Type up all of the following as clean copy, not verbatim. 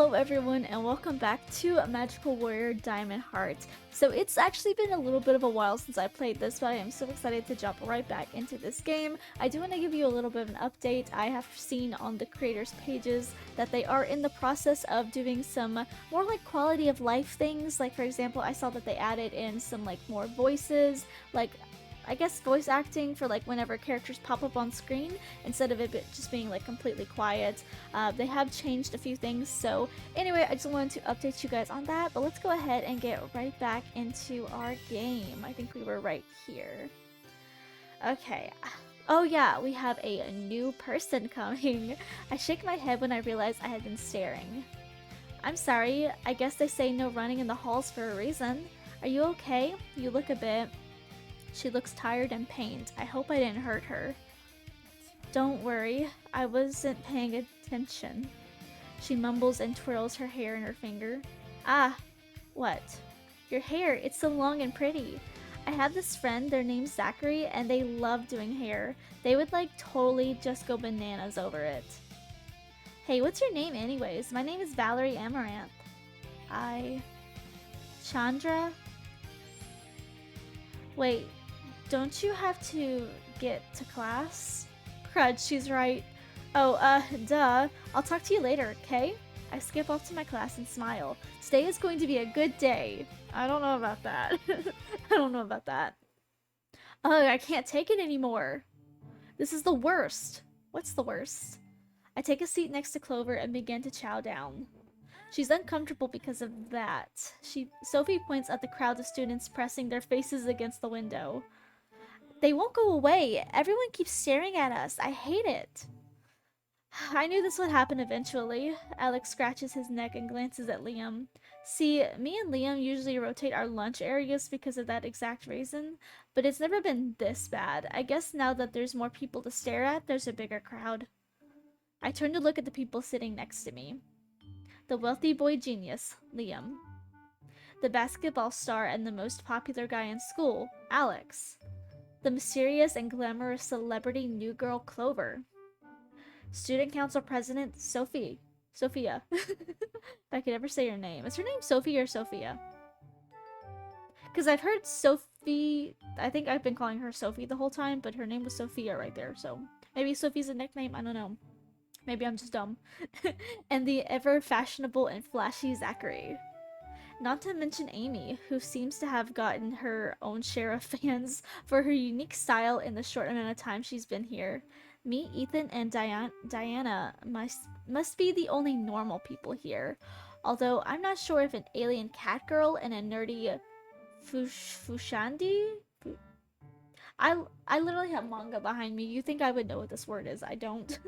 Hello everyone and welcome back to Magical Warrior Diamond Heart. So it's actually been a little bit of a while since I played this, but I am so excited to jump right back into this game. I do want to give you a little bit of an update. I have seen on the creators' pages that they are in the process of doing some more like quality of life things. Like for example, I saw that they added in some like more voices, like I guess voice acting for like whenever characters pop up on screen instead of it just being like completely quiet. They have changed a few things, so anyway, I just wanted to update you guys on that, but let's go ahead and get right back into our game. I think we were right here. Okay. Oh yeah, we have a new person coming. I shake my head when I realize I had been staring. I'm sorry, I guess they say no running in the halls for a reason. Are you okay? You look a bit... She looks tired and pained. I hope I didn't hurt her. Don't worry, I wasn't paying attention. She mumbles and twirls her hair in her finger. Ah, what? Your hair, it's so long and pretty. I have this friend, their name's Zachary, and they love doing hair. They would like totally just go bananas over it. Hey, what's your name anyways? My name is Valerie Amaranth. Chandra? Wait, don't you have to get to class? Crud, she's right. Oh, duh. I'll talk to you later, okay? I skip off to my class and smile. Today is going to be a good day. I don't know about that. I don't know about that. Ugh, I can't take it anymore. This is the worst. What's the worst? I take a seat next to Clover and begin to chow down. She's uncomfortable because of that. Sophie points at the crowd of students pressing their faces against the window. They won't go away. Everyone keeps staring at us. I hate it. I knew this would happen eventually. Alex scratches his neck and glances at Liam. See, me and Liam usually rotate our lunch areas because of that exact reason, but it's never been this bad. I guess now that there's more people to stare at, there's a bigger crowd. I turn to look at the people sitting next to me. The wealthy boy genius, Liam. The basketball star and the most popular guy in school, Alex. The mysterious and glamorous celebrity new girl, Clover. Student council president, Sophia. If I could ever say her name. Is her name Sophie or Sophia? Because I've heard Sophie... I think I've been calling her Sophie the whole time, but her name was Sophia right there, so... Maybe Sophie's a nickname? I don't know. Maybe I'm just dumb. And the ever-fashionable and flashy Zachary. Not to mention Amy, who seems to have gotten her own share of fans for her unique style in the short amount of time she's been here. Me, Ethan, and Diana must be the only normal people here. Although I'm not sure if an alien cat girl and a nerdy Fushandi? I literally have manga behind me. You think I would know what this word is. I don't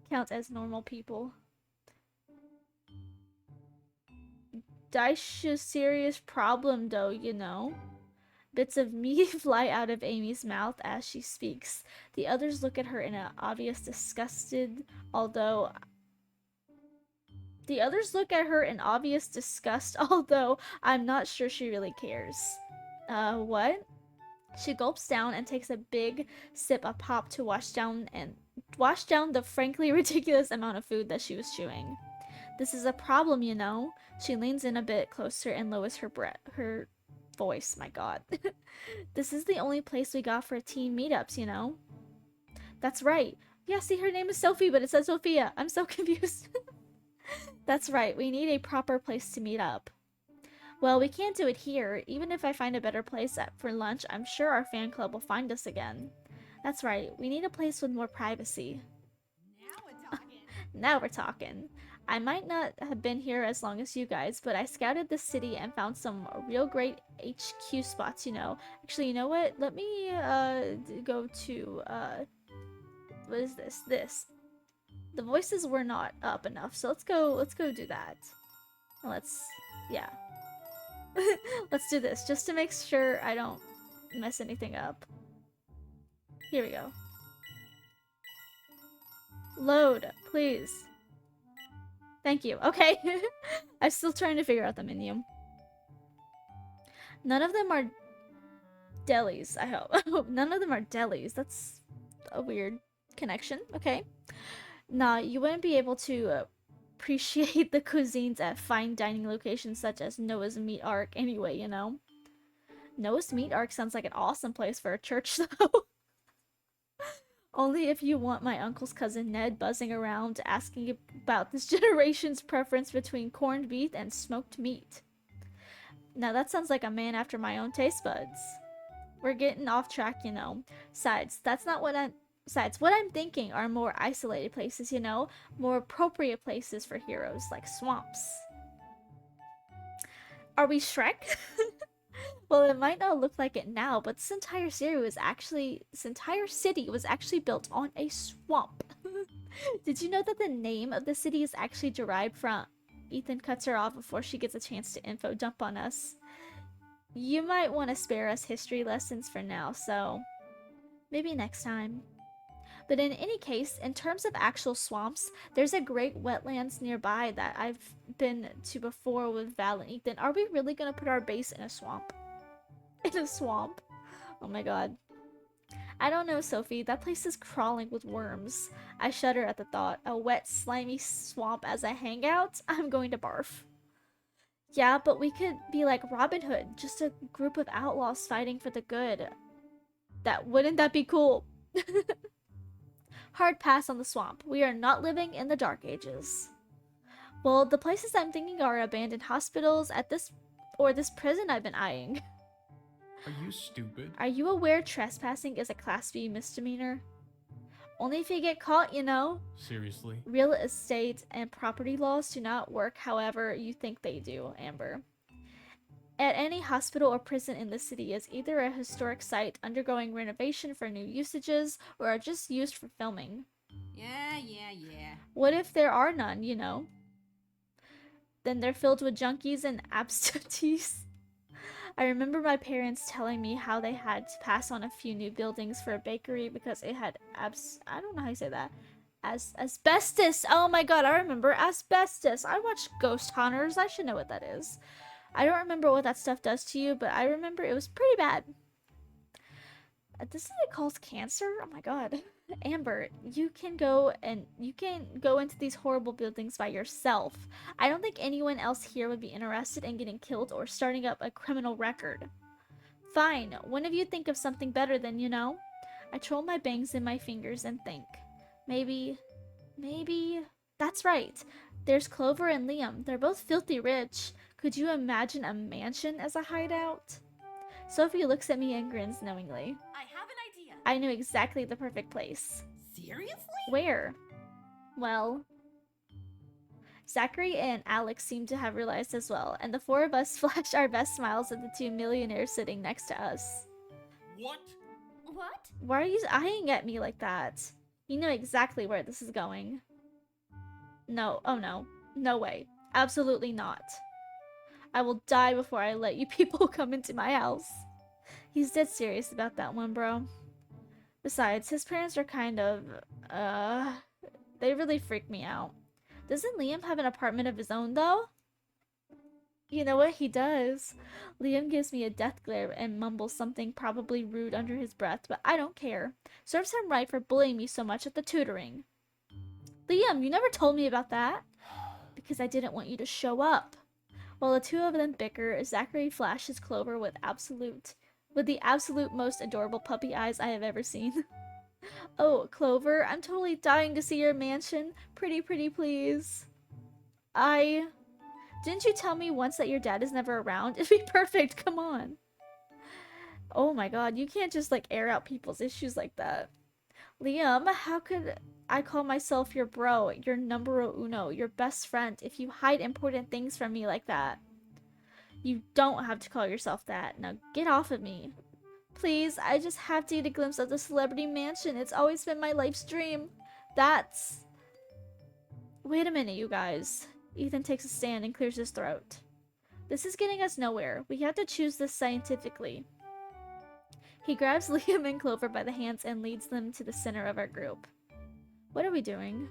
count as normal people. Daisha's serious problem though, you know. Bits of meat fly out of Amy's mouth as she speaks. The others look at her in an obvious disgusted, although... The others look at her in obvious disgust, although I'm not sure she really cares. What? She gulps down and takes a big sip of pop to wash down the frankly ridiculous amount of food that she was chewing. This is a problem, you know. She leans in a bit closer and lowers her voice. My god. This is the only place we got for team meetups, you know. That's right. Yeah, see, her name is Sophie, but it says Sophia. I'm so confused. That's right. We need a proper place to meet up. Well, we can't do it here. Even if I find a better place for lunch, I'm sure our fan club will find us again. That's right. We need a place with more privacy. Now we're talking. Now we're talking. I might not have been here as long as you guys, but I scouted the city and found some real great HQ spots, you know. Actually, you know what? Let me go to what is this? This. The voices were not up enough, so let's go do that. Yeah. Let's do this just to make sure I don't mess anything up. Here we go. Load, please. Thank you. Okay. I'm still trying to figure out the menu. None of them are delis, I hope. None of them are delis. That's a weird connection. Okay. Nah, you wouldn't be able to appreciate the cuisines at fine dining locations such as Noah's Meat Ark anyway, you know? Noah's Meat Ark sounds like an awesome place for a church, though. Only if you want my uncle's cousin Ned buzzing around asking about this generation's preference between corned beef and smoked meat. Now that sounds like a man after my own taste buds. We're getting off track, you know. Besides, what I'm thinking are more isolated places, you know? More appropriate places for heroes, like swamps. Are we Shrek? Well, it might not look like it now, but this entire city was actually built on a swamp. Did you know that the name of the city is actually derived from... Ethan cuts her off before she gets a chance to info dump on us. You might want to spare us history lessons for now, so maybe next time. But in any case, in terms of actual swamps, there's a great wetlands nearby that I've been to before with Val and Ethan. Are we really gonna put our base in a swamp? In a swamp? Oh my god. I don't know, Sophie. That place is crawling with worms. I shudder at the thought. A wet, slimy swamp as a hangout? I'm going to barf. Yeah, but we could be like Robin Hood, just a group of outlaws fighting for the good. Wouldn't that be cool? Hard pass on the swamp. We are not living in the Dark Ages. Well, the places I'm thinking are abandoned hospitals or this prison I've been eyeing. Are you stupid? Are you aware trespassing is a Class B misdemeanor? Only if you get caught, you know? Seriously? Real estate and property laws do not work however you think they do, Amber. At any hospital or prison in the city is either a historic site undergoing renovation for new usages or are just used for filming. Yeah. What if there are none, you know? Then they're filled with junkies and absentees. I remember my parents telling me how they had to pass on a few new buildings for a bakery because it had I don't know how you say that. Asbestos! Oh my god, I remember asbestos! I watched Ghost Hunters, I should know what that is. I don't remember what that stuff does to you, but I remember it was pretty bad. This is it called cancer? Oh my god. Amber, you can go into these horrible buildings by yourself. I don't think anyone else here would be interested in getting killed or starting up a criminal record. Fine, one of you think of something better than you know. I twirl my bangs in my fingers and think. Maybe... That's right. There's Clover and Liam. They're both filthy rich. Could you imagine a mansion as a hideout? Sophie looks at me and grins knowingly. I have an idea. I knew exactly the perfect place. Seriously? Where? Well, Zachary and Alex seem to have realized as well, and the four of us flash our best smiles at the two millionaires sitting next to us. What? What? Why are you eyeing at me like that? You know exactly where this is going. No, oh no. No way. Absolutely not. I will die before I let you people come into my house. He's dead serious about that one, bro. Besides, his parents are kind of, they really freak me out. Doesn't Liam have an apartment of his own, though? You know what? He does. Liam gives me a death glare and mumbles something probably rude under his breath, but I don't care. Serves him right for bullying me so much at the tutoring. Liam, you never told me about that. Because I didn't want you to show up. While the two of them bicker, Zachary flashes Clover with the absolute most adorable puppy eyes I have ever seen. Oh, Clover, I'm totally dying to see your mansion. Pretty, please. Didn't you tell me once that your dad is never around? It'd be perfect, come on. Oh my god, you can't just like air out people's issues like that. Liam, how could I call myself your bro, your numero uno, your best friend if you hide important things from me like that? You don't have to call yourself that. Now get off of me. Please, I just have to get a glimpse of the celebrity mansion. It's always been my life's dream. Wait a minute, you guys. Ethan takes a stand and clears his throat. This is getting us nowhere. We have to choose this scientifically. He grabs Liam and Clover by the hands and leads them to the center of our group. What are we doing?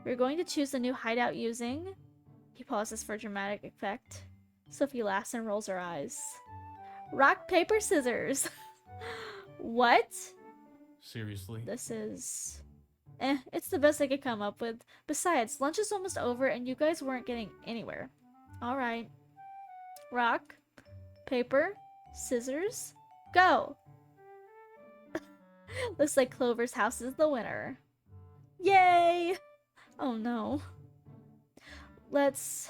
We're going to choose a new hideout using... He pauses for dramatic effect. Sophie laughs and rolls her eyes. Rock, paper, scissors! What? Seriously? This is... It's the best I could come up with. Besides, lunch is almost over and you guys weren't getting anywhere. Alright. Rock, paper, scissors, go! Looks like Clover's house is the winner. Yay! Oh no. Let's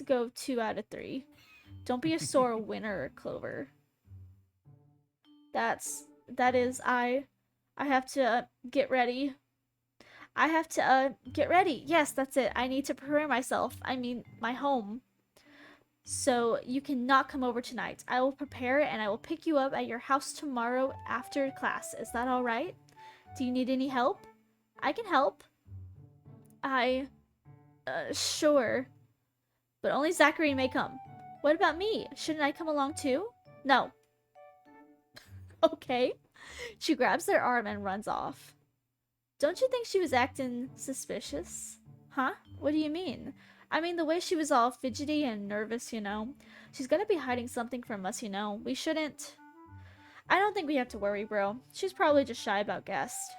go 2 out of 3. Don't be a sore winner, Clover. That is I have to get ready. I have to get ready. Yes, that's it. I need to prepare myself. I mean, my home. So you cannot come over tonight. I will prepare and I will pick you up at your house tomorrow after class. Is that all right? Do you need any help? I can help. Sure. But only Zachary may come. What about me? Shouldn't I come along too? No. Okay. She grabs their arm and runs off. Don't you think she was acting suspicious? Huh? What do you mean? I mean, the way she was all fidgety and nervous, you know. She's gonna be hiding something from us, you know. We shouldn't... I don't think we have to worry, bro. She's probably just shy about guests.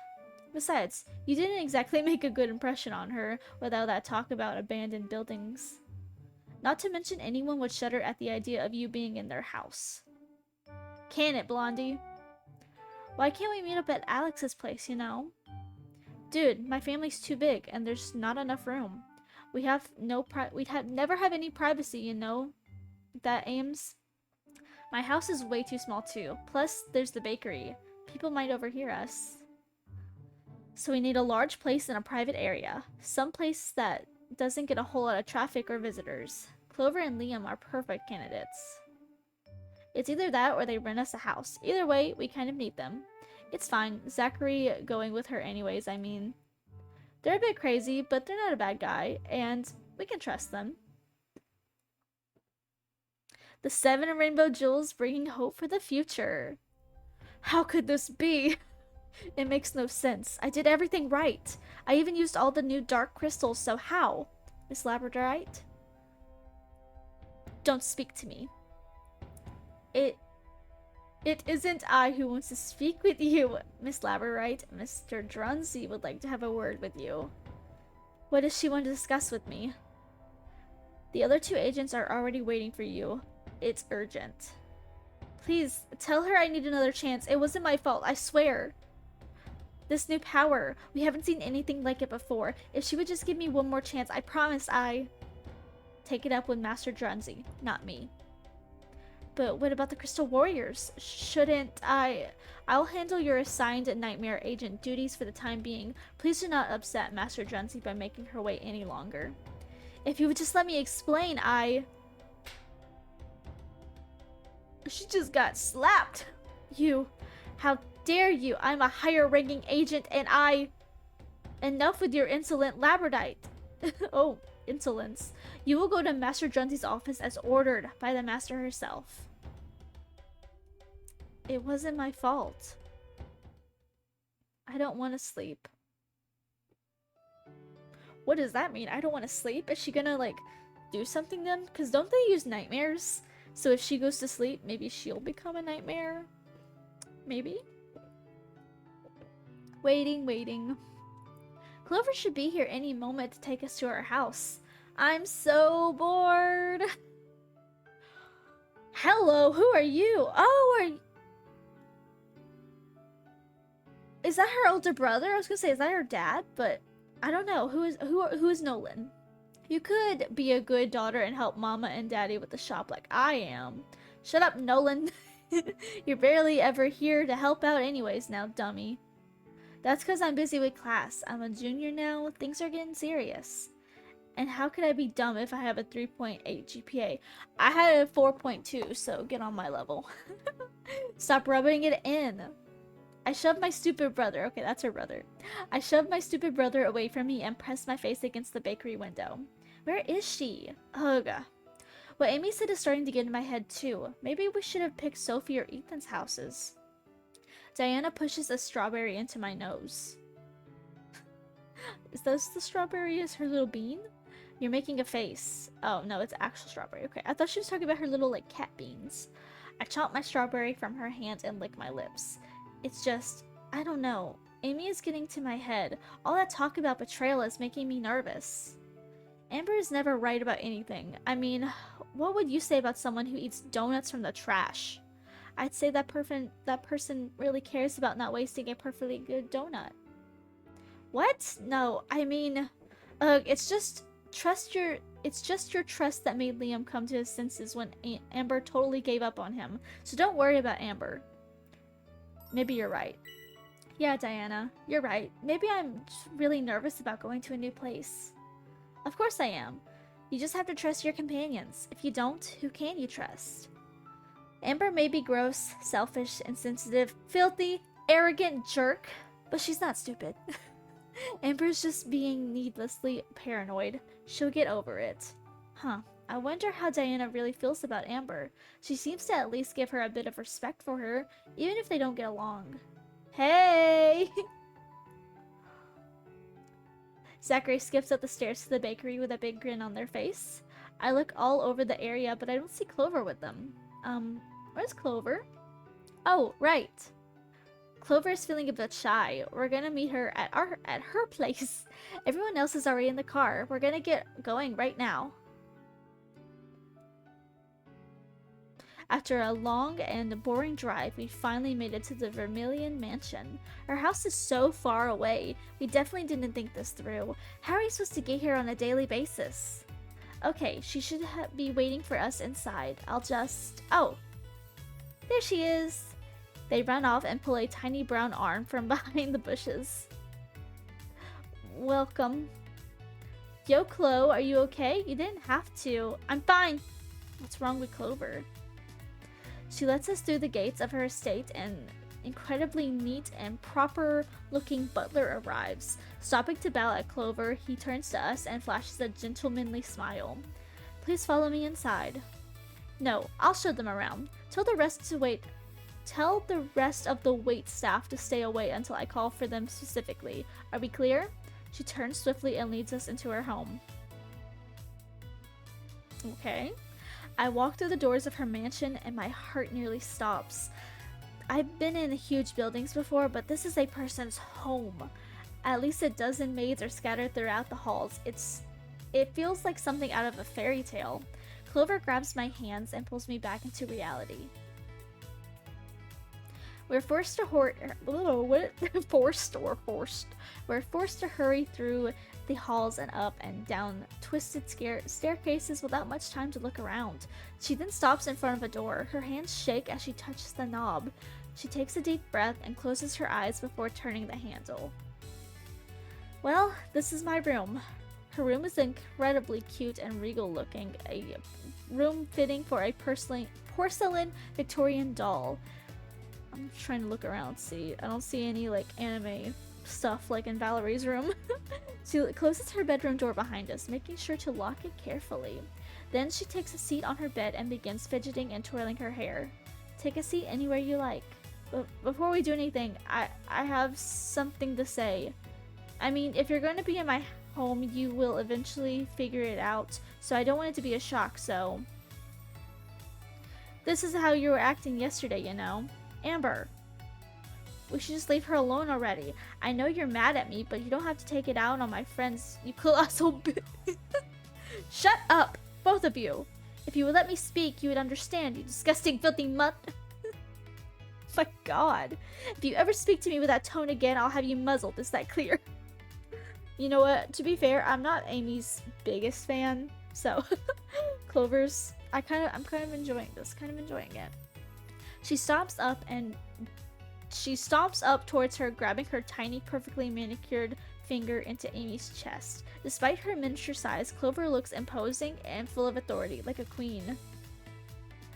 Besides, you didn't exactly make a good impression on her without that talk about abandoned buildings. Not to mention anyone would shudder at the idea of you being in their house. Can it, Blondie? Why can't we meet up at Alex's place, you know? Dude, my family's too big and there's not enough room. We'd never have any privacy, you know? That Ames. My house is way too small too. Plus, there's the bakery. People might overhear us. So we need a large place in a private area. Some place that doesn't get a whole lot of traffic or visitors. Clover and Liam are perfect candidates. It's either that or they rent us a house. Either way, we kind of need them. It's fine. Zachary going with her anyways, I mean. They're a bit crazy, but they're not a bad guy, and we can trust them. The 7 rainbow jewels bringing hope for the future. How could this be? It makes no sense. I did everything right. I even used all the new dark crystals, so how? Miss Labradorite? Don't speak to me. It isn't I who wants to speak with you, Miss Labradorite. Mr. Drunzy would like to have a word with you. What does she want to discuss with me? The other 2 agents are already waiting for you. It's urgent. Please, tell her I need another chance. It wasn't my fault, I swear. This new power, we haven't seen anything like it before. If she would just give me one more chance, I promise I... Take it up with Master Drunzy, not me. But what about the Crystal Warriors? Shouldn't I... I'll handle your assigned Nightmare Agent duties for the time being. Please do not upset Master Drunzy by making her wait any longer. If you would just let me explain, She just got slapped. You... How dare you? I'm a higher ranking agent and I... Enough with your insolent Labradite. Oh, insolence. You will go to Master Drunzy's office as ordered by the Master herself. It wasn't my fault. I don't want to sleep. What does that mean? I don't want to sleep? Is she gonna, like, do something then? Because don't they use nightmares? So if she goes to sleep, maybe she'll become a nightmare? Maybe? Waiting. Clover should be here any moment to take us to our house. I'm so bored. Hello, who are you? Oh, is that her older brother? I was gonna say, is that her dad? But I don't know. Who is Nolan? You could be a good daughter and help Mama and Daddy with the shop like I am. Shut up, Nolan. You're barely ever here to help out anyways now, dummy. That's because I'm busy with class. I'm a junior now. Things are getting serious. And how could I be dumb if I have a 3.8 GPA? I had a 4.2, so get on my level. Stop rubbing it in. I shoved my stupid brother. Okay, that's her brother. I shoved my stupid brother away from me and pressed my face against the bakery window. Where is she? Ugh. What Amy said is starting to get in my head too. Maybe we should have picked Sophie or Ethan's houses. Diana pushes a strawberry into my nose. Is this the strawberry as her little bean? You're making a face. Oh, no, it's actual strawberry. Okay, I thought she was talking about her little, like, cat beans. I chomp my strawberry from her hand and lick my lips. It's just, I don't know. Amy is getting to my head. All that talk about betrayal is making me nervous. Amber is never right about anything. I mean, what would you say about someone who eats donuts from the trash? I'd say that person really cares about not wasting a perfectly good donut. What? No, I mean, it's just your trust that made Liam come to his senses when Amber totally gave up on him. So don't worry about Amber. Maybe you're right. Yeah, Diana, you're right. Maybe I'm just really nervous about going to a new place. Of course I am. You just have to trust your companions. If you don't, who can you trust? Amber may be gross, selfish, insensitive, filthy, arrogant jerk, but she's not stupid. Amber's just being needlessly paranoid. She'll get over it. Huh. I wonder how Diana really feels about Amber. She seems to at least give her a bit of respect for her, even if they don't get along. Hey! Zachary skips up the stairs to the bakery with a big grin on their face. I look all over the area, but I don't see Clover with them. Where's Clover? Oh, right. Clover is feeling a bit shy. We're gonna meet her at her place. Everyone else is already in the car. We're gonna get going right now. After a long and boring drive, we finally made it to the Vermilion Mansion. Our house is so far away. We definitely didn't think this through. How are we supposed to get here on a daily basis? Okay, she should be waiting for us inside. I'll just... Oh! There she is! They run off and pull a tiny brown arm from behind the bushes. Welcome. Yo, Chloe, are you okay? You didn't have to. I'm fine! What's wrong with Clover? She lets us through the gates of her estate, and incredibly neat and proper looking butler arrives. Stopping to bow at Clover, he turns to us and flashes a gentlemanly smile. Please follow me inside. No, I'll show them around. Tell the rest of the wait staff to stay away until I call for them specifically. Are we clear? She turns swiftly and leads us into her home. Okay. I walk through the doors of her mansion and my heart nearly stops. I've been in huge buildings before, but this is a person's home. At least a dozen maids are scattered throughout the halls. It feels like something out of a fairy tale. Clover grabs my hands and pulls me back into reality. We're forced to hurry through the halls and up and down twisted staircases without much time to look around. She then stops in front of a door. Her hands shake as she touches the knob. She takes a deep breath and closes her eyes before turning the handle. Well, this is my room. Her room is incredibly cute and regal looking, a room fitting for a porcelain Victorian doll. I'm trying to look around, see. I don't see any like anime stuff like in Valerie's room. She closes her bedroom door behind us, making sure to lock it carefully. Then she takes a seat on her bed and begins fidgeting and twirling her hair. Take a seat anywhere you like. But before we do anything, I have something to say. I mean, if you're going to be in my home, you will eventually figure it out, so I don't want it to be a shock, so... This is how you were acting yesterday, you know? Amber. We should just leave her alone already. I know you're mad at me, but you don't have to take it out on my friends, you colossal bitch. Shut up, both of you. If you would let me speak, you would understand, you disgusting, filthy mutt. My god. If you ever speak to me with that tone again, I'll have you muzzled. Is that clear? You know what? To be fair, I'm not Amy's biggest fan, so Clover's. I'm kind of enjoying this. Kind of enjoying it. She stomps up towards her, grabbing her tiny, perfectly manicured finger into Amy's chest. Despite her miniature size, Clover looks imposing and full of authority, like a queen.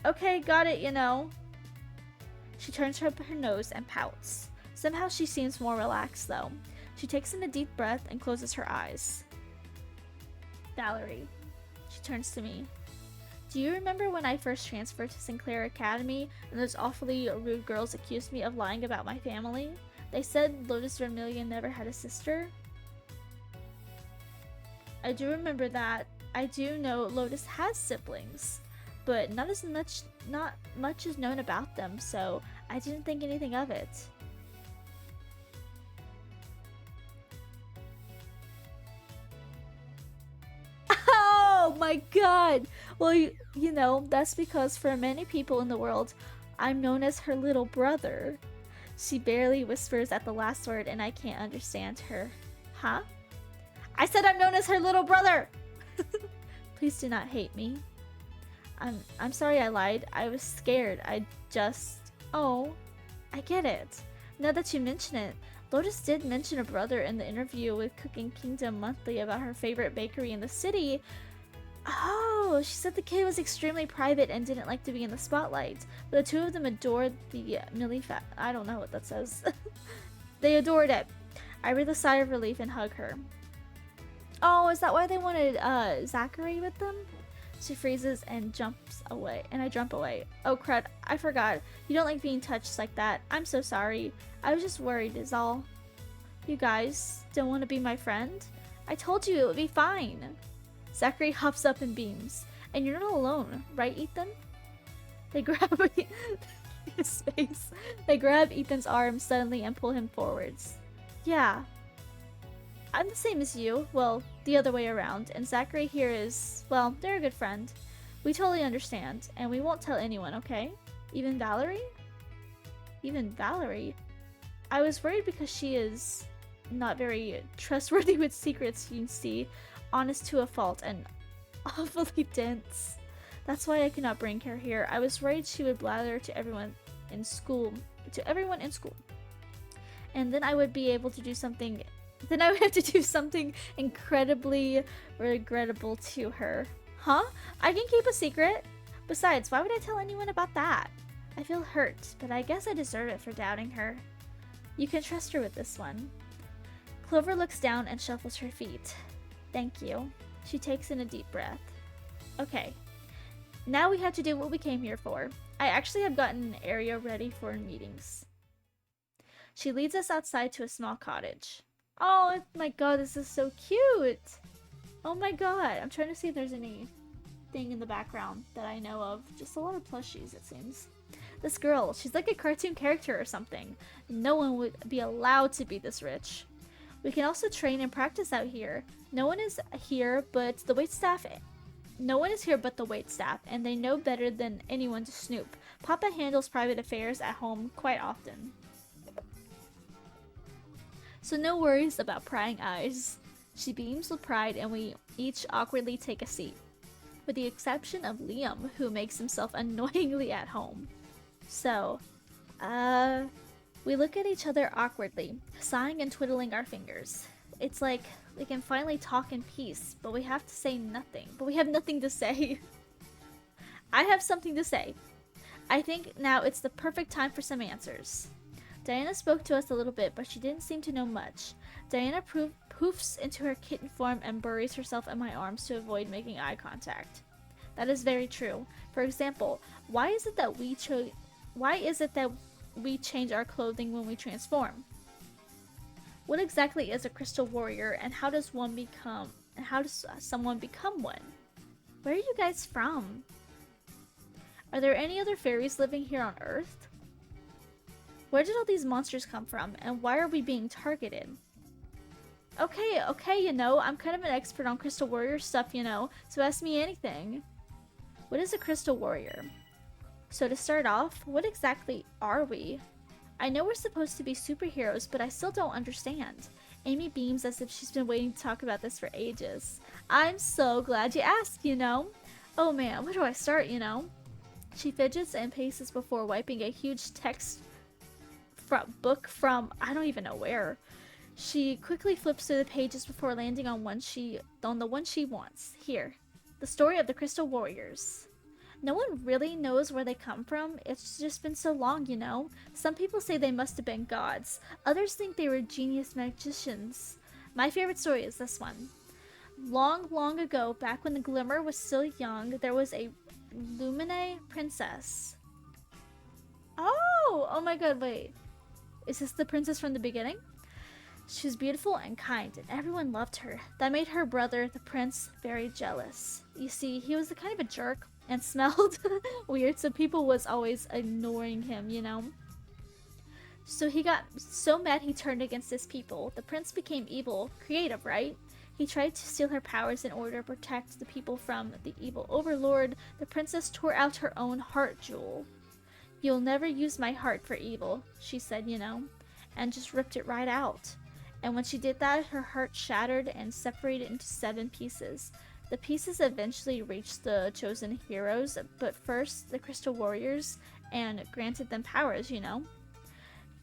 Okay, got it, you know. She turns up her nose and pouts. Somehow she seems more relaxed, though. She takes in a deep breath and closes her eyes. Valerie. She turns to me. Do you remember when I first transferred to Sinclair Academy and those awfully rude girls accused me of lying about my family? They said Lotus Vermilion never had a sister? I do remember that. I do know Lotus has siblings, but not much is known about them, so I didn't think anything of it. my god! Well, you know, that's because for many people in the world, I'm known as her little brother. She barely whispers at the last word and I can't understand her. Huh? I said I'm known as her little brother! Please do not hate me. I'm sorry I lied. I was scared. I just... Oh, I get it. Now that you mention it, Lotus did mention a brother in the interview with Cooking Kingdom Monthly about her favorite bakery in the city. Oh, she said the kid was extremely private and didn't like to be in the spotlight. But the two of them adored the I don't know what that says. They adored it. I breathe a sigh of relief and hug her. Oh, is that why they wanted Zachary with them? She freezes and jumps away, and I jump away. Oh crud, I forgot. You don't like being touched like that. I'm so sorry. I was just worried is all. You guys don't want to be my friend? I told you it would be fine. Zachary hops up and beams. And you're not alone, right, Ethan? They grab his face. They grab Ethan's arm suddenly and pull him forwards. Yeah. I'm the same as you. Well, the other way around. And Zachary here is, well, they're a good friend. We totally understand. And we won't tell anyone, okay? Even Valerie? Even Valerie? I was worried because she is not very trustworthy with secrets, you see. Honest to a fault and awfully dense. That's why I could not bring her here. I was worried she would blather to everyone in school. And then I would be able to do something... Then I would have to do something incredibly regrettable to her. Huh? I can keep a secret? Besides, why would I tell anyone about that? I feel hurt, but I guess I deserve it for doubting her. You can trust her with this one. Clover looks down and shuffles her feet. Thank you. She takes in a deep breath. Okay. Now we have to do what we came here for. I actually have gotten an area ready for meetings. She leads us outside to a small cottage. Oh my god, this is so cute! Oh my god, I'm trying to see if there's anything in the background that I know of. Just a lot of plushies, it seems. This girl, she's like a cartoon character or something. No one would be allowed to be this rich. We can also train and practice out here. No one is here but the waitstaff, and they know better than anyone to snoop. Papa handles private affairs at home quite often. So no worries about prying eyes. She beams with pride and we each awkwardly take a seat. With the exception of Liam, who makes himself annoyingly at home. So, we look at each other awkwardly, sighing and twiddling our fingers. It's like we can finally talk in peace, but we have nothing to say. I have something to say. I think now it's the perfect time for some answers. Diana spoke to us a little bit, but she didn't seem to know much. Diana poofs into her kitten form and buries herself in my arms to avoid making eye contact. That is very true. For example, why is it that we change our clothing when we transform? What exactly is a crystal warrior, and how does someone become one? Where are you guys from? Are there any other fairies living here on Earth? Where did all these monsters come from, and why are we being targeted? Okay, you know, I'm kind of an expert on crystal warrior stuff, you know, so ask me anything. What is a crystal warrior? So to start off, what exactly are we? I know we're supposed to be superheroes, but I still don't understand. Amy beams as if she's been waiting to talk about this for ages. I'm so glad you asked, you know. Oh man, where do I start, you know? She fidgets and paces before wiping a huge text book from I don't even know where. She quickly flips through the pages before landing on the one she wants. Here. The story of the Crystal Warriors. No one really knows where they come from. It's just been so long, you know. Some people say they must have been gods. Others think they were genius magicians. My favorite story is this one. Long, long ago, back when the Glimmer was still young, there was a Lumine princess. Oh my god, wait. Is this the princess from the beginning? She was beautiful and kind, and everyone loved her. That made her brother, the prince, very jealous. You see, he was the kind of a jerk and smelled weird, so people was always ignoring him, you know? So he got so mad he turned against his people. The prince became evil. Creative, right? He tried to steal her powers in order to protect the people from the evil overlord. The princess tore out her own heart jewel. "You'll never use my heart for evil," she said, and just ripped it right out. And when she did that, her heart shattered and separated into 7 pieces. The pieces eventually reached the chosen heroes, but first the Crystal Warriors, and granted them powers,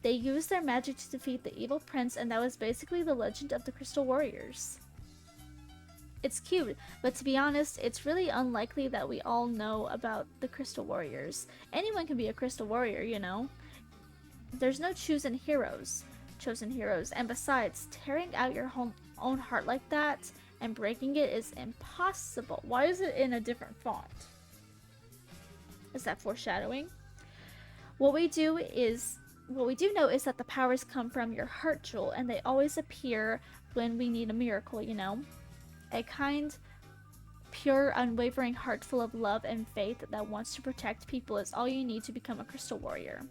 They used their magic to defeat the evil prince, and that was basically the legend of the Crystal Warriors. It's cute, but to be honest, it's really unlikely that we all know about the Crystal Warriors. Anyone can be a Crystal Warrior, There's no chosen heroes, and besides, tearing out your own heart like that and breaking it is impossible. Why is it in a different font? Is that foreshadowing? What we do know is that the powers come from your heart jewel, and they always appear when we need a miracle, A kind, pure, unwavering heart full of love and faith that wants to protect people is all you need to become a Crystal Warrior.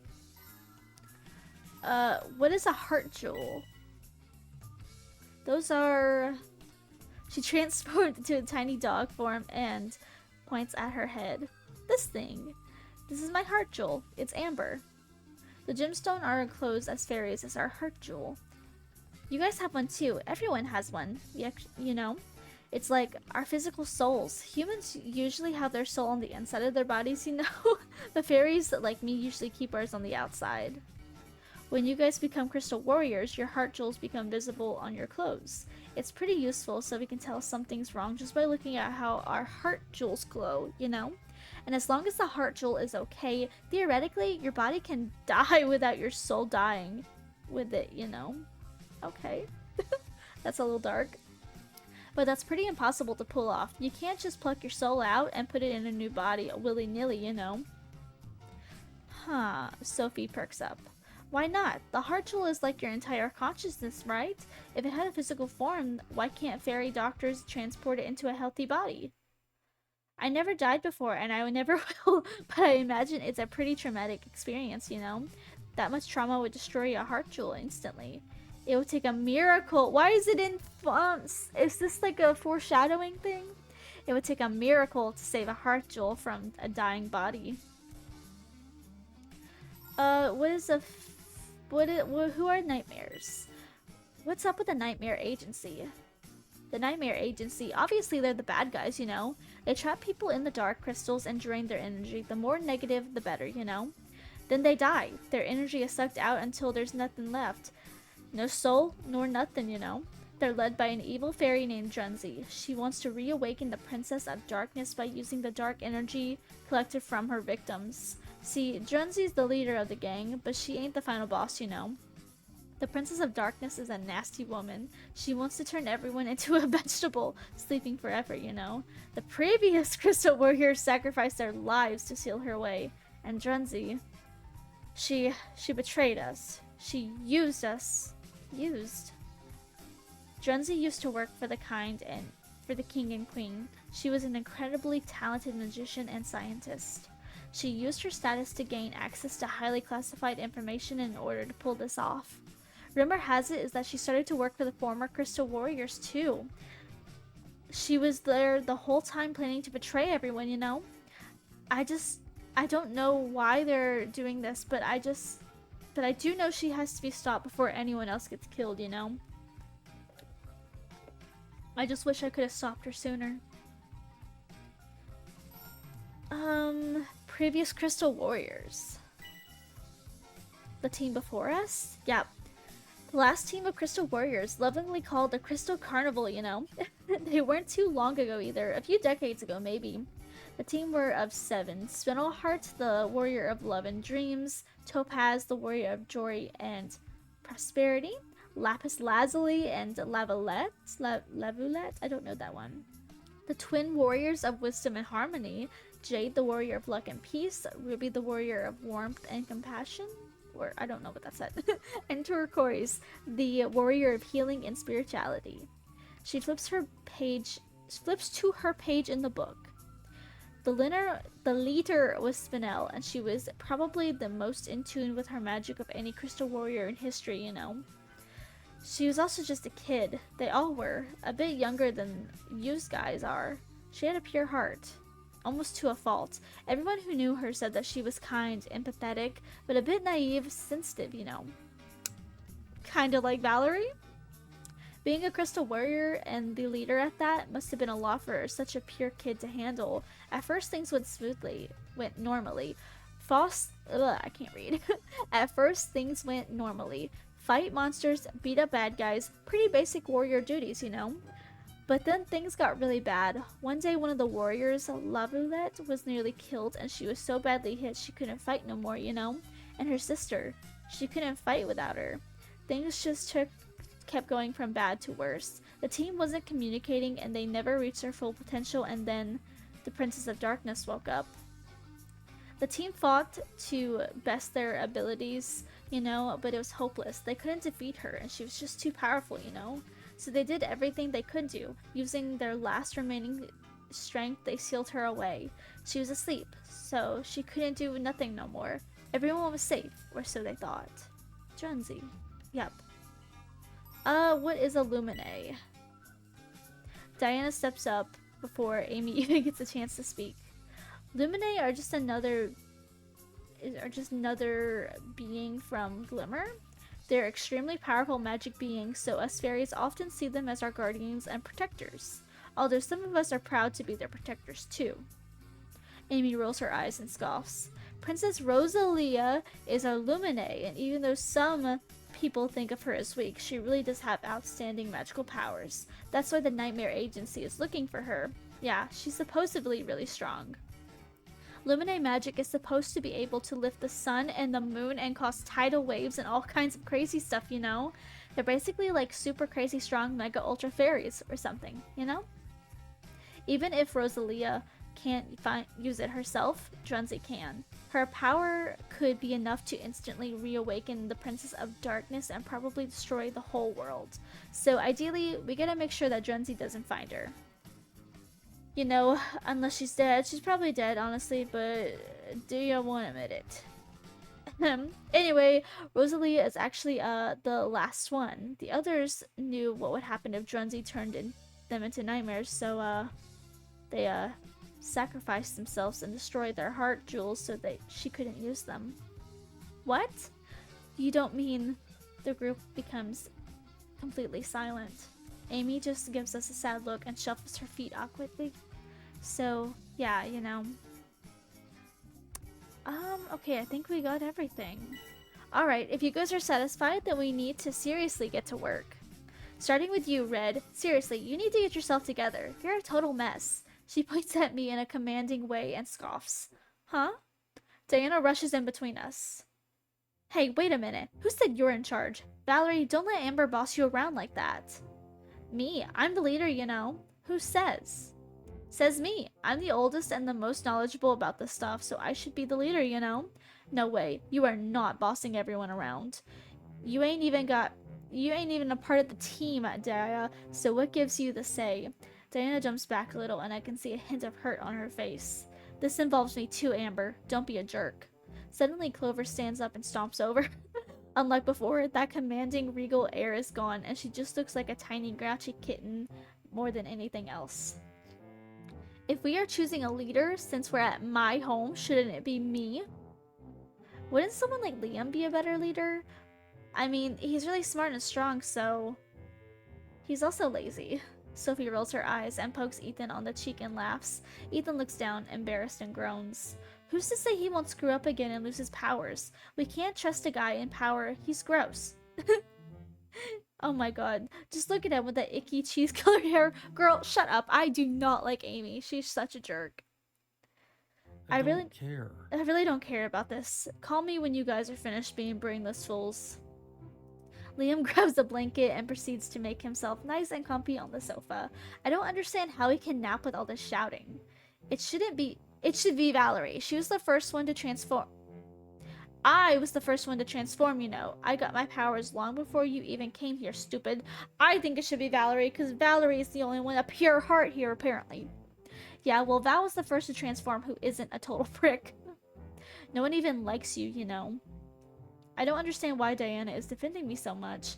What is a heart jewel? Those are... She transformed into a tiny dog form and points at her head. This thing. This is my heart jewel. It's amber. The gemstone are enclosed as fairies as our heart jewel. You guys have one too. Everyone has one. It's like our physical souls. Humans usually have their soul on the inside of their bodies, The fairies, like me, usually keep ours on the outside. When you guys become Crystal Warriors, your heart jewels become visible on your clothes. It's pretty useful so we can tell something's wrong just by looking at how our heart jewels glow, And as long as the heart jewel is okay, theoretically, your body can die without your soul dying with it, Okay. That's a little dark. But that's pretty impossible to pull off. You can't just pluck your soul out and put it in a new body willy-nilly, Huh, Sophie perks up. Why not? The heart jewel is like your entire consciousness, right? If it had a physical form, why can't fairy doctors transport it into a healthy body? I never died before, and I never will, but I imagine it's a pretty traumatic experience, That much trauma would destroy a heart jewel instantly. It would take a miracle. Why is it in fonts? Is this like a foreshadowing thing? It would take a miracle to save a heart jewel from a dying body. Who are nightmares? What's up with the Nightmare Agency? The Nightmare Agency, obviously they're the bad guys, They trap people in the dark crystals and drain their energy. The more negative, the better, Then they die. Their energy is sucked out until there's nothing left. No soul, nor nothing, They're led by an evil fairy named Drunzi. She wants to reawaken the Princess of Darkness by using the dark energy collected from her victims. See, Drunzi's the leader of the gang, but she ain't the final boss, The Princess of Darkness is a nasty woman. She wants to turn everyone into a vegetable, sleeping forever, The previous Crystal Warriors sacrificed their lives to seal her away. And Drunzi, she betrayed us. She used us. Drunzi used to work for the kind and for the king and queen. She was an incredibly talented magician and scientist. She used her status to gain access to highly classified information in order to pull this off. Rumor has it is that she started to work for the former Crystal Warriors too. She was there the whole time planning to betray everyone, I don't know why they're doing this, but I do know she has to be stopped before anyone else gets killed, I just wish I could have stopped her sooner. Previous Crystal Warriors. The team before us? Yep. The last team of Crystal Warriors, lovingly called the Crystal Carnival, They weren't too long ago either, a few decades ago maybe. The team were of 7. Spinelheart, the warrior of love and dreams. Topaz, the warrior of joy and prosperity. Lapis Lazuli and Lavalette? Lavulette? I don't know that one. The twin warriors of wisdom and harmony. Jade, the warrior of luck and peace. Ruby, the warrior of warmth and compassion. Or, I don't know what that said. And Turquoise, the warrior of healing and spirituality. She flips to her page in the book. The leader was Spinel, and she was probably the most in tune with her magic of any Crystal Warrior in history, She was also just a kid. They all were. A bit younger than you guys are. She had a pure heart. Almost to a fault. Everyone who knew her said that she was kind, empathetic, but a bit naive, sensitive, you know. Kinda like Valerie? Being a crystal warrior and the leader at that must have been a lot for such a pure kid to handle. At first things went normally. I can't read. At first things went normally. Fight monsters, beat up bad guys, pretty basic warrior duties, you know. But then things got really bad. One day one of the warriors, Lavulette, was nearly killed and she was so badly hit she couldn't fight no more, you know. And her sister, she couldn't fight without her. Things just kept going from bad to worse. The team wasn't communicating and they never reached their full potential, and then the Princess of Darkness woke up. The team fought to best their abilities, you know, but it was hopeless. They couldn't defeat her and she was just too powerful, you know. So they did everything they could do. Using their last remaining strength, they sealed her away. She was asleep, so she couldn't do nothing no more. Everyone was safe, or so they thought. Jonesy. Yep. What is a Lumine? Diana steps up before Amy even gets a chance to speak. Lumine are just another being from Glimmer. They're extremely powerful magic beings, so us fairies often see them as our guardians and protectors. Although some of us are proud to be their protectors too. Amy rolls her eyes and scoffs. Princess Rosalia is our Lumine, and even though some people think of her as weak, she really does have outstanding magical powers. That's why the Nightmare Agency is looking for her. Yeah, she's supposedly really strong. Lumine magic is supposed to be able to lift the sun and the moon and cause tidal waves and all kinds of crazy stuff, you know? They're basically like super crazy strong mega ultra fairies or something, you know? Even if Rosalia can't use it herself, Drunzy can. Her power could be enough to instantly reawaken the Princess of Darkness and probably destroy the whole world. So ideally, we gotta make sure that Drunzy doesn't find her. You know, unless she's dead. She's probably dead, honestly, but do you want to admit it? Anyway, Rosalia is actually the last one. The others knew what would happen if Drunzy turned them into nightmares, so they sacrificed themselves and destroyed their heart jewels so that she couldn't use them. What? You don't mean the group becomes completely silent? Amy just gives us a sad look and shuffles her feet awkwardly. So, yeah, you know. Okay, I think we got everything. Alright, if you guys are satisfied, then we need to seriously get to work. Starting with you, Red. Seriously, you need to get yourself together. You're a total mess. She points at me in a commanding way and scoffs. Huh? Diana rushes in between us. Hey, wait a minute. Who said you're in charge? Valerie, don't let Amber boss you around like that. Me. I'm the leader, you know. Who says? Says me. I'm the oldest and the most knowledgeable about this stuff, so I should be the leader, you know? No way. You are not bossing everyone around. You ain't even a part of the team, Daya, so what gives you the say? Diana jumps back a little and I can see a hint of hurt on her face. This involves me too, Amber. Don't be a jerk. Suddenly, Clover stands up and stomps over. Unlike before, that commanding, regal air is gone, and she just looks like a tiny, grouchy kitten more than anything else. If we are choosing a leader, since we're at my home, shouldn't it be me? Wouldn't someone like Liam be a better leader? I mean, he's really smart and strong, so... He's also lazy. Sophie rolls her eyes and pokes Ethan on the cheek and laughs. Ethan looks down, embarrassed, and groans. Who's to say he won't screw up again and lose his powers? We can't trust a guy in power. He's gross. Oh my god. Just look at him with that icky cheese-colored hair. Girl, shut up. I do not like Amy. She's such a jerk. I really don't care about this. Call me when you guys are finished being brainless fools. Liam grabs a blanket and proceeds to make himself nice and comfy on the sofa. I don't understand how he can nap with all this shouting. It should be Valerie. She was the first one to transform. I was the first one to transform, you know. I got my powers long before you even came here, stupid. I think it should be Valerie, because Valerie is the only one, a pure heart here, apparently. Yeah, well, Val was the first to transform who isn't a total prick. No one even likes you, you know. I don't understand why Diana is defending me so much.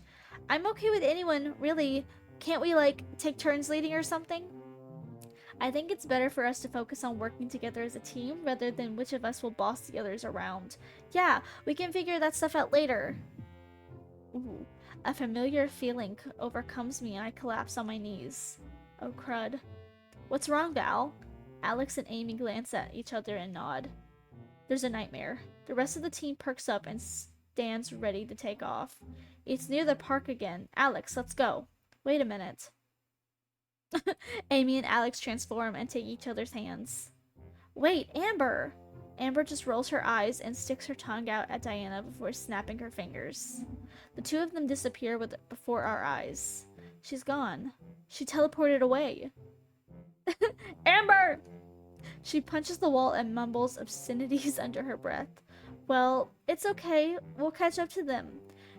I'm okay with anyone, really. Can't we, like, take turns leading or something? I think it's better for us to focus on working together as a team rather than which of us will boss the others around. Yeah, we can figure that stuff out later. Ooh, a familiar feeling overcomes me and I collapse on my knees. Oh crud. What's wrong, Val? Alex and Amy glance at each other and nod. There's a nightmare. The rest of the team perks up and stands ready to take off. It's near the park again. Alex, let's go. Wait a minute. Amy and Alex transform and take each other's hands. Wait, Amber! Amber just rolls her eyes and sticks her tongue out at Diana before snapping her fingers. The two of them disappear before our eyes. She's gone. She teleported away. Amber! She punches the wall and mumbles obscenities under her breath. Well, it's okay. We'll catch up to them.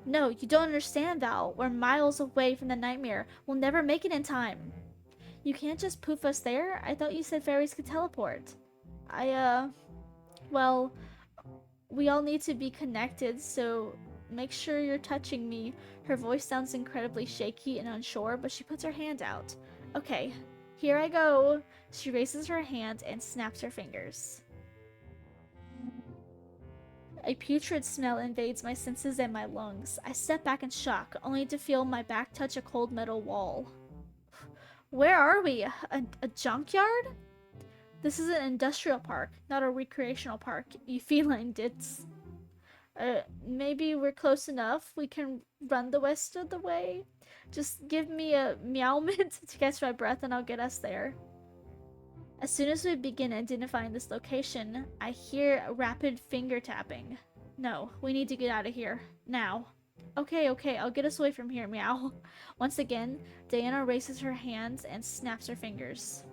No, you don't understand, Val. We're miles away from the nightmare. We'll never make it in time. You can't just poof us there? I thought you said fairies could teleport. Well, we all need to be connected, so make sure you're touching me. Her voice sounds incredibly shaky and unsure, but she puts her hand out. Okay, here I go. She raises her hand and snaps her fingers. A putrid smell invades my senses and my lungs. I step back in shock, only to feel my back touch a cold metal wall. Where are we? A junkyard? This is an industrial park, not a recreational park, you feline dits. Maybe we're close enough. We can run the rest of the way. Just give me a meow mint to catch my breath and I'll get us there. As soon as we begin identifying this location, I hear rapid finger tapping. No, we need to get out of here. Now. Okay, I'll get us away from here, meow. Once again, Diana raises her hands and snaps her fingers.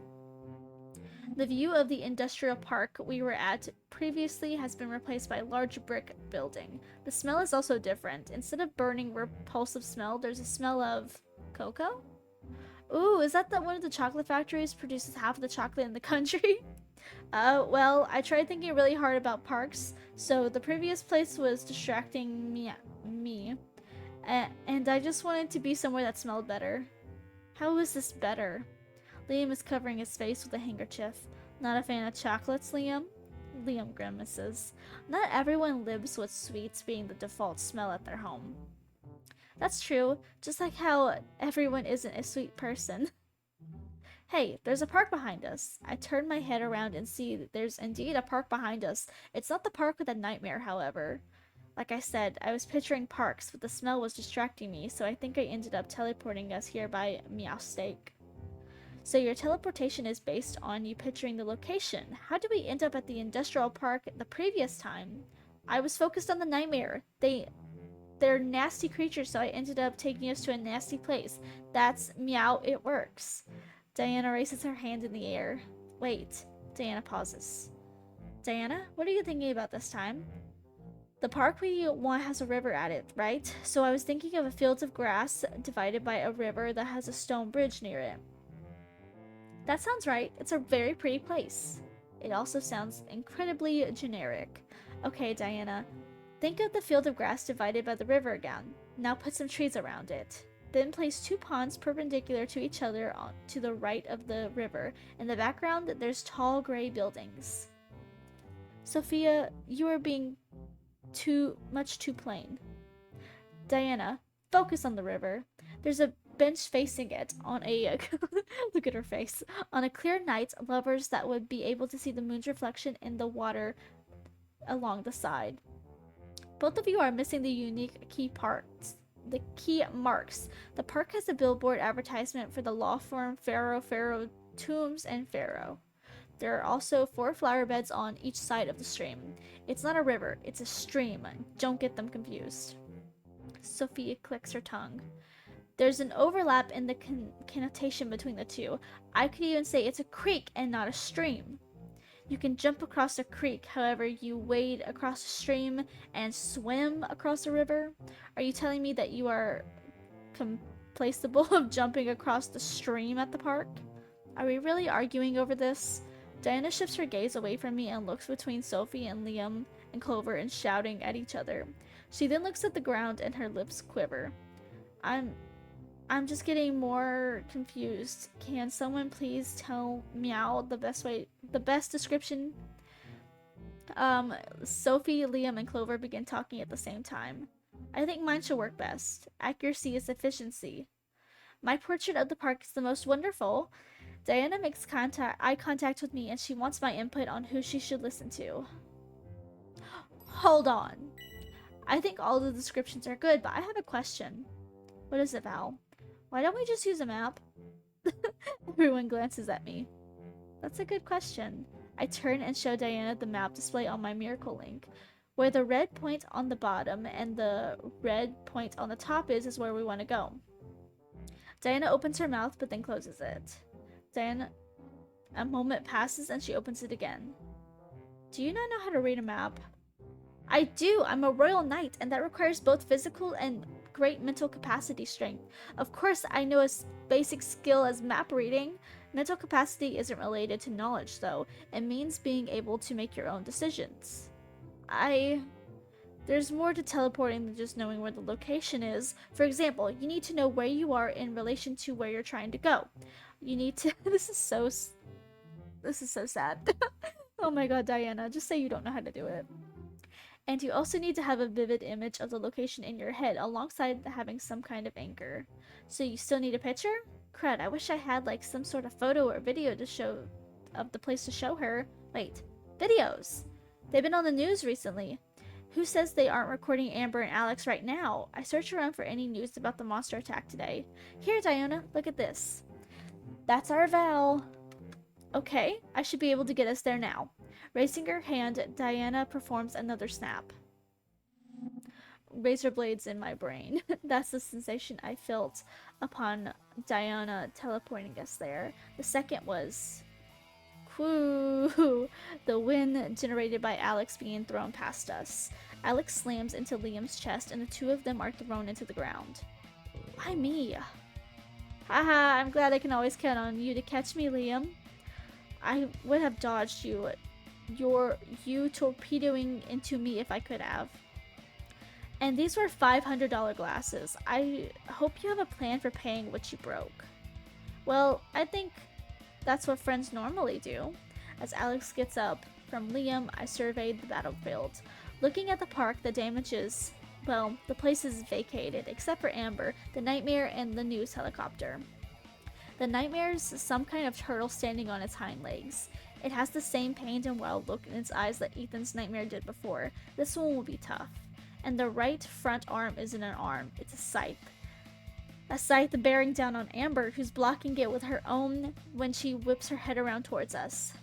The view of the industrial park we were at previously has been replaced by a large brick building. The smell is also different. Instead of burning repulsive smell, there's a smell of cocoa? Ooh, is that one of the chocolate factories produces half of the chocolate in the country? Well, I tried thinking really hard about parks, so the previous place was distracting me. And I just wanted to be somewhere that smelled better. How is this better? Liam is covering his face with a handkerchief. Not a fan of chocolates, Liam? Liam grimaces. Not everyone lives with sweets being the default smell at their home. That's true, just like how everyone isn't a sweet person. Hey, there's a park behind us. I turn my head around and see that there's indeed a park behind us. It's not the park with a nightmare, however. Like I said, I was picturing parks, but the smell was distracting me, so I think I ended up teleporting us here by Meow Steak. So your teleportation is based on you picturing the location. How did we end up at the industrial park the previous time? I was focused on the nightmare. They're nasty creatures, so I ended up taking us to a nasty place. That's meow, it works. Diana raises her hand in the air. Wait. Diana pauses. Diana, what are you thinking about this time? The park we want has a river at it, right? So I was thinking of a field of grass divided by a river that has a stone bridge near it. That sounds right. It's a very pretty place. It also sounds incredibly generic. Okay, Diana. Think of the field of grass divided by the river again. Now put some trees around it. Then place two ponds perpendicular to each other to the right of the river. In the background, there's tall gray buildings. Sophia, you are being too plain. Diana, focus on the river. There's a bench facing it on a look at her face. On a clear night, lovers that would be able to see the moon's reflection in the water along the side. Both of you are missing the unique key marks. The park has a billboard advertisement for the law firm Pharaoh, Tombs, and Pharaoh. There are also 4 flower beds on each side of the stream. It's not a river, it's a stream. Don't get them confused. Sophia clicks her tongue. There's an overlap in the connotation between the two. I could even say it's a creek and not a stream. You can jump across a creek, however, you wade across a stream and swim across a river. Are you telling me that you are complaceable of jumping across the stream at the park? Are we really arguing over this? Diana shifts her gaze away from me and looks between Sophie and Liam and Clover and shouting at each other. She then looks at the ground and her lips quiver. I'm I'm just getting more confused. Can someone please tell Meow the best description? Sophie, Liam, and Clover begin talking at the same time. I think mine should work best. Accuracy is efficiency. My portrait of the park is the most wonderful. Diana makes eye contact with me, and she wants my input on who she should listen to. Hold on. I think all the descriptions are good, but I have a question. What is it, Val? Why don't we just use a map? Everyone glances at me. That's a good question. I turn and show Diana the map display on my Miracle Link. Where the red point on the bottom and the red point on the top is where we want to go. Diana opens her mouth but then closes it. A moment passes and she opens it again. Do you not know how to read a map? I do! I'm a royal knight, and that requires both physical and great mental capacity strength. Of course, I know a basic skill as map reading. Mental capacity isn't related to knowledge, though. It means being able to make your own decisions. There's more to teleporting than just knowing where the location is. For example, you need to know where you are in relation to where you're trying to go. You need to... This is so sad. Oh my god, Diana, just say you don't know how to do it. And you also need to have a vivid image of the location in your head alongside having some kind of anchor. So you still need a picture? Crud, I wish I had like some sort of photo or video to show of the place to show her. Wait, videos! They've been on the news recently. Who says they aren't recording Amber and Alex right now? I searched around for any news about the monster attack today. Here, Diana, look at this. That's our Val. Okay, I should be able to get us there now. Raising her hand, Diana performs another snap. Razor blades in my brain. That's the sensation I felt upon Diana teleporting us there. The second was... Whoo! The wind generated by Alex being thrown past us. Alex slams into Liam's chest and the two of them are thrown into the ground. Why me? Haha, I'm glad I can always count on you to catch me, Liam. I would have dodged you. You torpedoing into me if I could have. And these were $500 glasses. I hope you have a plan for paying what you broke. Well, I think that's what friends normally do. As Alex gets up from Liam, I surveyed the battlefield. Looking at the park, the damages, well, the place is vacated, except for Amber, the Nightmare, and the news helicopter. The Nightmare's some kind of turtle standing on its hind legs. It has the same pained and wild look in its eyes that Ethan's Nightmare did before. This one will be tough. And the right front arm isn't an arm, it's a scythe. A scythe bearing down on Amber, who's blocking it with her own when she whips her head around towards us.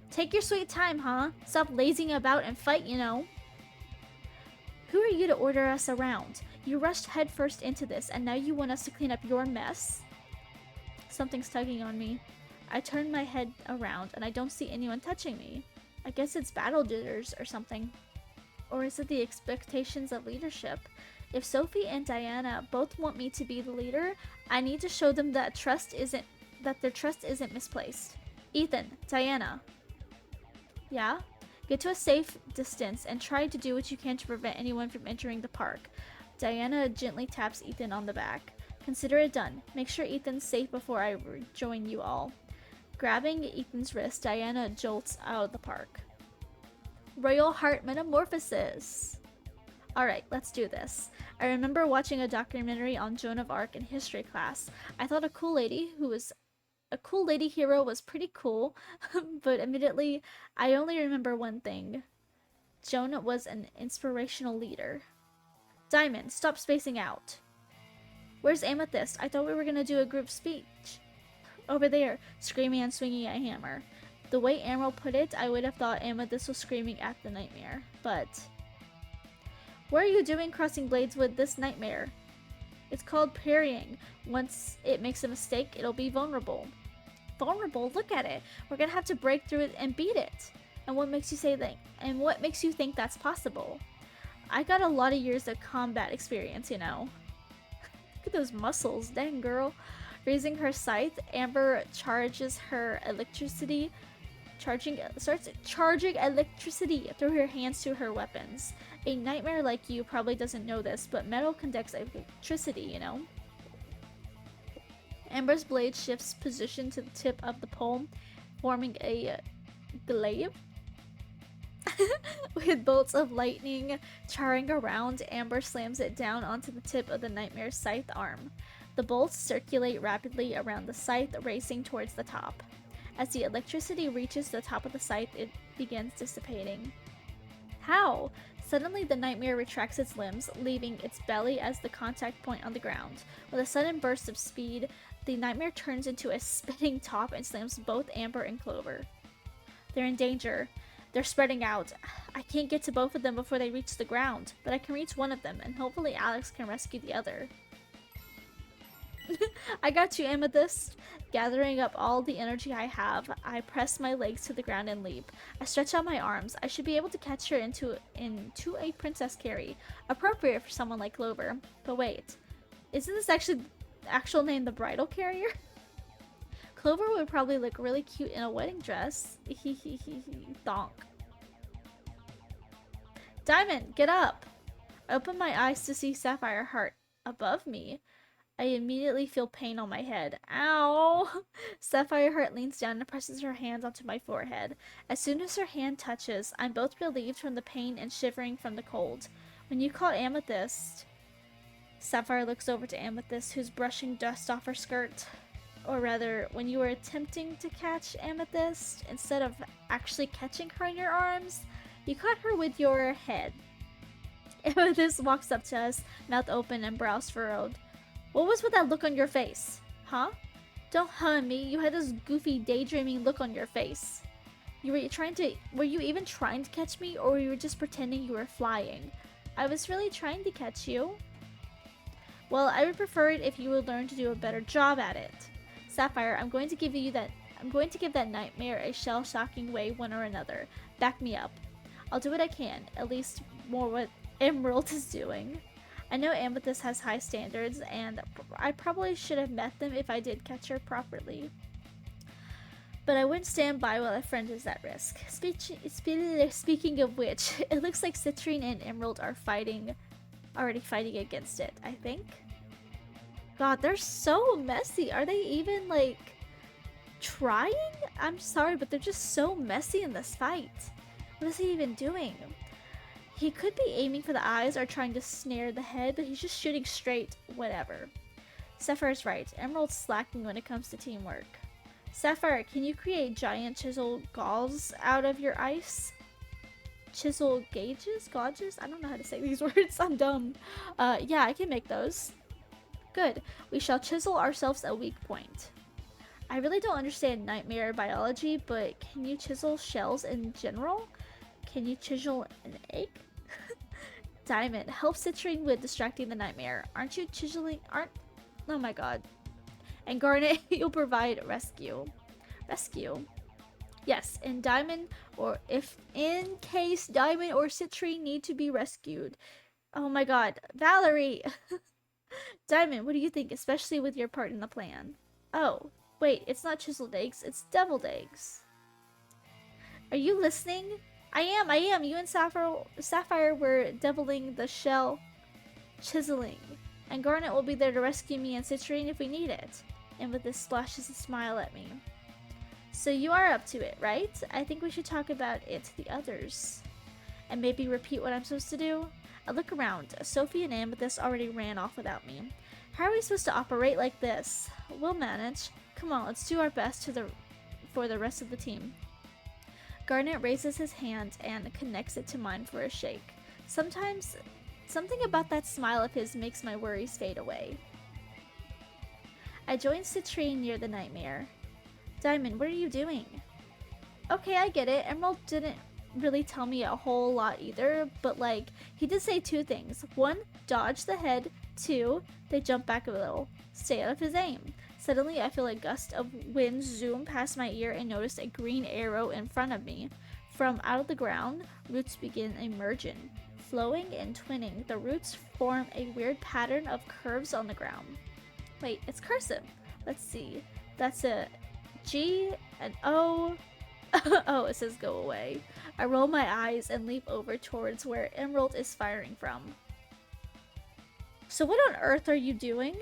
Take your sweet time, huh? Stop lazing about and fight, you know. Who are you to order us around? You rushed headfirst into this, and now you want us to clean up your mess? Something's tugging on me. I turn my head around, and I don't see anyone touching me. I guess it's battle jitters or something. Or is it the expectations of leadership? If Sophie and Diana both want me to be the leader, I need to show them that their trust isn't misplaced. Ethan, Diana. Yeah? Get to a safe distance and try to do what you can to prevent anyone from entering the park. Diana gently taps Ethan on the back. Consider it done. Make sure Ethan's safe before I rejoin you all. Grabbing Ethan's wrist, Diana jolts out of the park. Royal Heart Metamorphosis! Alright, let's do this. I remember watching a documentary on Joan of Arc in history class. I thought a cool lady hero was pretty cool, but admittedly, I only remember one thing. Joan was an inspirational leader. Diamond, stop spacing out. Where's Amethyst? I thought we were gonna do a group speech. Over there, screaming and swinging a hammer. The way Emerald put it, I would have thought Amethyst was screaming at the Nightmare, but... What are you doing crossing blades with this Nightmare? It's called parrying. Once it makes a mistake, it'll be vulnerable. Vulnerable? Look at it. We're gonna have to break through it and beat it. And what makes you say that? And what makes you think that's possible? I got a lot of years of combat experience, you know. Look at those muscles, dang girl. Raising her scythe, Amber charges her electricity starts charging electricity through her hands to her weapons. A nightmare like you probably doesn't know this, but metal conducts electricity, you know? Amber's blade shifts position to the tip of the pole, forming a glaive. With bolts of lightning charring around, Amber slams it down onto the tip of the nightmare's scythe arm. The bolts circulate rapidly around the scythe, racing towards the top. As the electricity reaches the top of the scythe, it begins dissipating. How? Suddenly, the nightmare retracts its limbs, leaving its belly as the contact point on the ground. With a sudden burst of speed, the nightmare turns into a spinning top and slams both Amber and Clover. They're in danger. They're spreading out. I can't get to both of them before they reach the ground, but I can reach one of them, and hopefully Alex can rescue the other. I got you, Amethyst. Gathering up all the energy I have, I press my legs to the ground and leap. I stretch out my arms. I should be able to catch her into a princess carry, appropriate for someone like Clover. But wait, isn't this actually the actual name, the bridal carrier? Clover would probably look really cute in a wedding dress. Thonk. Diamond, get up! I open my eyes to see Sapphire Heart above me. I immediately feel pain on my head. Ow! Sapphire Heart leans down and presses her hand onto my forehead. As soon as her hand touches, I'm both relieved from the pain and shivering from the cold. When you caught Amethyst... Sapphire looks over to Amethyst, who's brushing dust off her skirt. Or rather, when you were attempting to catch Amethyst, instead of actually catching her in your arms, you caught her with your head. Amethyst walks up to us, mouth open and brows furrowed. What was with that look on your face? Huh? Don't huh me, you had this goofy daydreaming look on your face. Were you even trying to catch me, or were you just pretending you were flying? I was really trying to catch you. Well, I would prefer it if you would learn to do a better job at it. Sapphire, I'm going to give that nightmare a shell-shocking way, one or another. Back me up. I'll do what I can, at least more what Emerald is doing. I know Amethyst has high standards, and I probably should have met them if I did catch her properly. But I wouldn't stand by while a friend is at risk. Speaking of which, it looks like Citrine and Emerald are already fighting against it, I think. God, they're so messy. Are they even, like, trying? I'm sorry, but they're just so messy in this fight. What is he even doing? He could be aiming for the eyes or trying to snare the head, but he's just shooting straight, whatever. Sapphire's right. Emerald's slacking when it comes to teamwork. Sapphire, can you create giant chisel galls out of your ice? Chisel gauges? Gauges? I don't know how to say these words. I'm dumb. Yeah, I can make those. Good. We shall chisel ourselves a weak point. I really don't understand nightmare biology, but can you chisel shells in general? Can you chisel an egg? Diamond, help Citrine with distracting the nightmare. Aren't you chiseling? Oh my god. And Garnet, you'll provide rescue. Rescue. Yes, and Diamond, or if in case Diamond or Citrine need to be rescued. Oh my god. Valerie! Diamond, what do you think, especially with your part in the plan? Oh, wait, it's not chiseled eggs, it's deviled eggs. Are you listening? I am. You and Sapphire were deviling the shell, chiseling. And Garnet will be there to rescue me and Citrine if we need it. And with this splashes a smile at me. So you are up to it, right? I think we should talk about it to the others. And maybe repeat what I'm supposed to do? I look around. Sophie and Amethyst already ran off without me. How are we supposed to operate like this? We'll manage. Come on, let's do our best for the rest of the team. Garnet raises his hand and connects it to mine for a shake. Sometimes, something about that smile of his makes my worries fade away. I join Citrine near the nightmare. Diamond, what are you doing? Okay, I get it. Emerald didn't really tell me a whole lot either, but like, he did say two things. One, dodge the head. Two, they jump back a little. Stay out of his aim. Suddenly, I feel a gust of wind zoom past my ear and notice a green arrow in front of me. From out of the ground, roots begin emerging. Flowing and twinning, the roots form a weird pattern of curves on the ground. Wait, it's cursive. Let's see. That's a G, an O. Oh, it says go away. I roll my eyes and leap over towards where Emerald is firing from. So what on earth are you doing?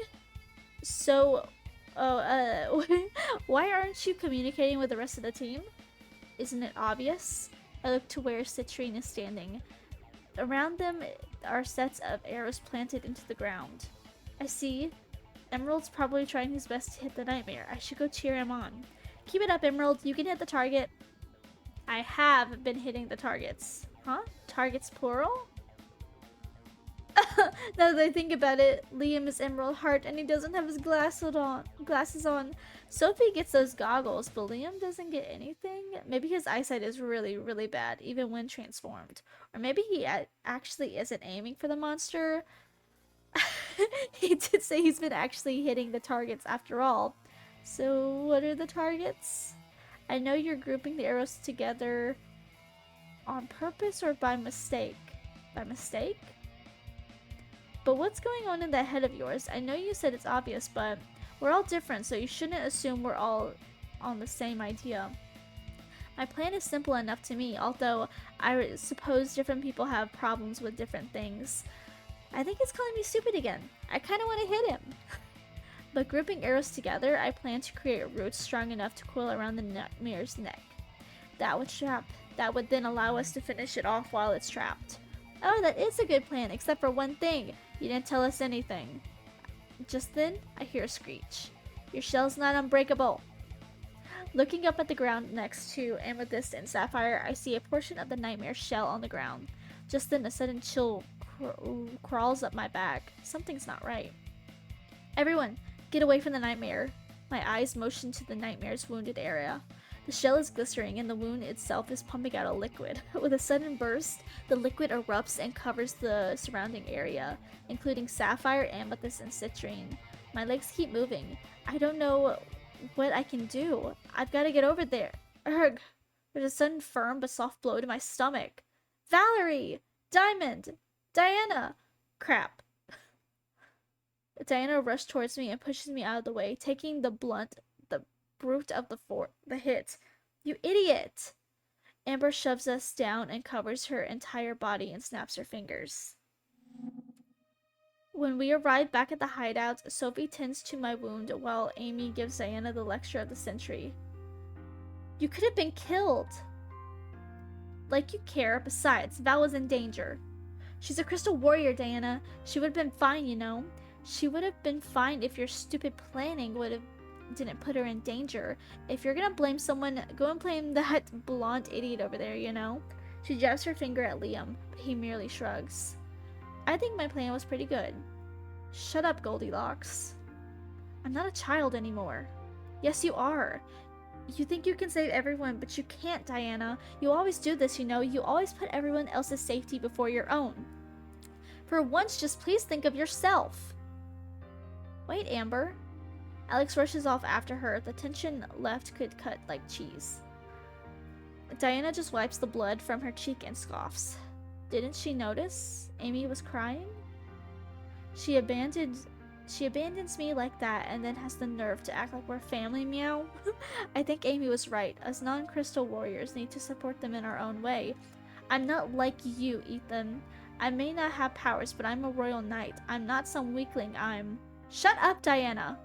So, why aren't you communicating with the rest of the team? Isn't it obvious? I look to where Citrine is standing. Around them are sets of arrows planted into the ground. I see. Emerald's probably trying his best to hit the nightmare. I should go cheer him on. Keep it up, Emerald. You can hit the target. I have been hitting the targets. Huh? Targets plural? Now that I think about it, Liam is Emerald Heart and he doesn't have his glasses on. Sophie gets those goggles, but Liam doesn't get anything. Maybe his eyesight is really, really bad, even when transformed. Or maybe he actually isn't aiming for the monster. He did say he's been actually hitting the targets after all. So what are the targets? I know you're grouping the arrows together on purpose or by mistake. By mistake? But what's going on in that head of yours? I know you said it's obvious, but we're all different, so you shouldn't assume we're all on the same idea. My plan is simple enough to me, although I suppose different people have problems with different things. I think he's calling me stupid again. I kind of want to hit him. But grouping arrows together, I plan to create roots strong enough to coil around the nightmare's neck. That would then allow us to finish it off while it's trapped. Oh, that is a good plan, except for one thing. You didn't tell us anything. Just then, I hear a screech. Your shell's not unbreakable. Looking up at the ground next to Amethyst and Sapphire, I see a portion of the nightmare shell on the ground. Just then, a sudden chill crawls up my back. Something's not right. Everyone, get away from the nightmare. My eyes motion to the nightmare's wounded area. The shell is glistening and the wound itself is pumping out a liquid. With a sudden burst, the liquid erupts and covers the surrounding area, including Sapphire, Amethyst, and Citrine. My legs keep moving. I don't know what I can do. I've got to get over there. Erg! There's a sudden firm but soft blow to my stomach. Valerie! Diamond! Diana! Crap. Diana rushed towards me and pushes me out of the way, taking the brunt of the hit. You idiot! Amber shoves us down and covers her entire body and snaps her fingers. When we arrive back at the hideout, Sophie tends to my wound while Amy gives Diana the lecture of the century. You could have been killed! Like you care. Besides, Val was in danger. She's a crystal warrior, Diana. She would have been fine, you know. She would have been fine if your stupid planning didn't put her in danger. If you're gonna blame someone, go and blame that blonde idiot over there, you know? She jabs her finger at Liam, but he merely shrugs. I think my plan was pretty good. Shut up, Goldilocks. I'm not a child anymore. Yes, you are. You think you can save everyone, but you can't, Diana. You always do this, you know. You always put everyone else's safety before your own. For once, just please think of yourself. Wait, Amber. Alex rushes off after her. The tension left could cut like cheese. Diana just wipes the blood from her cheek and scoffs. Didn't she notice? Amy was crying? She abandons me like that and then has the nerve to act like we're family, meow. I think Amy was right. Us non-crystal warriors need to support them in our own way. I'm not like you, Ethan. I may not have powers, but I'm a royal knight. I'm not some weakling. Shut up, Diana!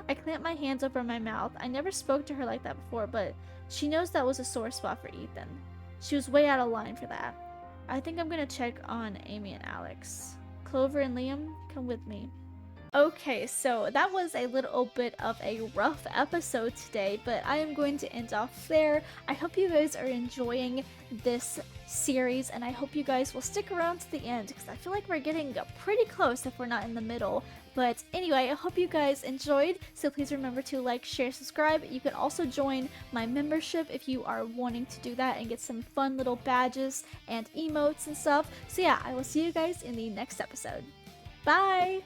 I clamped my hands over my mouth. I never spoke to her like that before, but she knows that was a sore spot for Ethan. She was way out of line for that. I think I'm gonna check on Amy and Alex. Clover and Liam, come with me. Okay, so that was a little bit of a rough episode today, but I am going to end off there. I hope you guys are enjoying this series, and I hope you guys will stick around to the end, because I feel like we're getting pretty close if we're not in the middle. But anyway, I hope you guys enjoyed, so please remember to like, share, subscribe. You can also join my membership if you are wanting to do that and get some fun little badges and emotes and stuff. So yeah, I will see you guys in the next episode. Bye!